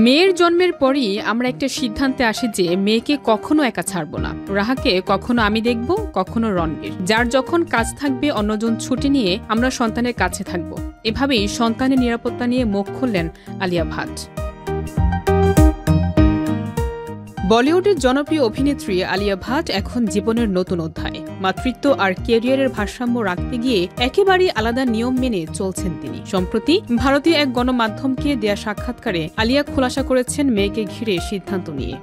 মেয়ের জন্মের পরই আমরা একটা সিদ্ধান্তে আসি যে মেয়েকে কখনো একা ছাড়বো না। রাহাকে কখনো আমি দেখব, কখনো রণবীর। যার যখন কাজ থাকবে অন্যজন ছুটি নিয়ে আমরা সন্তানের কাছে থাকব। এভাবেই সন্তানের নিরাপত্তা নিয়ে মুখ খুললেন আলিয়া ভাট। বলিউডের জনপ্রিয় অভিনেত্রী আলিয়া ভাট এখন জীবনের নতুন অধ্যায়। মাতৃত্ব আর ক্যারিয়ারের ভারসাম্য রাখতে গিয়ে একেবারেই আলাদা নিয়ম মেনে চলছেন তিনি। সম্প্রতি ভারতীয় এক গণমাধ্যমকে দেয়া সাক্ষাৎকারে আলিয়া খোলাসা করেছেন মেয়েকে ঘিরে সিদ্ধান্ত নিয়ে।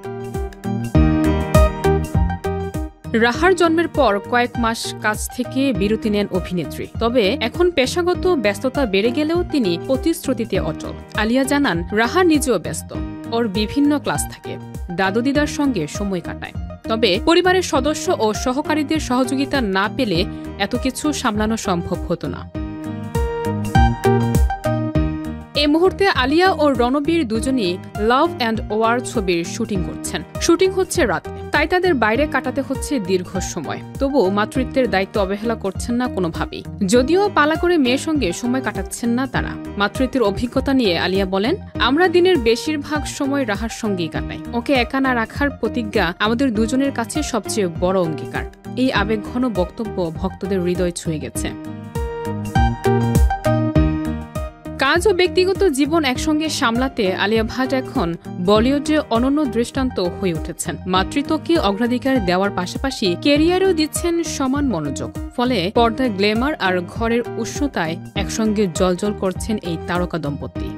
রাহার জন্মের পর কয়েক মাস কাজ থেকে বিরতি নেন অভিনেত্রী। তবে এখন পেশাগত ব্যস্ততা বেড়ে গেলেও তিনি প্রতিশ্রুতিতে অটল। আলিয়া জানান, রাহা নিজেও ব্যস্ত, ওর বিভিন্ন ক্লাস থাকে, দাদু দিদার সঙ্গে সময় কাটায়। তবে পরিবারের সদস্য ও সহকারীদের সহযোগিতা না পেলে এত কিছু সামলানো সম্ভব হতো না। এই মুহূর্তে আলিয়া ও রণবীর দুজনই লাভ অ্যান্ড ওয়ার ছবির শুটিং করছেন। শুটিং হচ্ছে রাতে, তাই তাদের বাইরে কাটাতে হচ্ছে দীর্ঘ সময়। তবু মাতৃত্বের দায়িত্ব অবহেলা করছেন না কোনোভাবেই। যদিও পালা করে মেয়ের সঙ্গে সময় কাটাচ্ছেন না তারা। মাতৃত্বের অভিজ্ঞতা নিয়ে আলিয়া বলেন, আমরা দিনের বেশিরভাগ সময় রাহার সঙ্গেই কাটাই। ওকে একা না রাখার প্রতিজ্ঞা আমাদের দুজনের কাছে সবচেয়ে বড় অঙ্গীকার। এই আবেগঘন বক্তব্য ভক্তদের হৃদয় ছুঁয়ে গেছে। কাজ ও ব্যক্তিগত জীবন একসঙ্গে সামলাতে আলিয়া ভাট এখন বলিউডে অনন্য দৃষ্টান্ত হয়ে উঠেছেন। মাতৃত্বকে অগ্রাধিকার দেওয়ার পাশাপাশি ক্যারিয়ারেও দিচ্ছেন সমান মনোযোগ। ফলে পর্দায় গ্ল্যামার আর ঘরের উষ্ণতায় একসঙ্গে জ্বলজ্বল করছেন এই তারকা দম্পতি।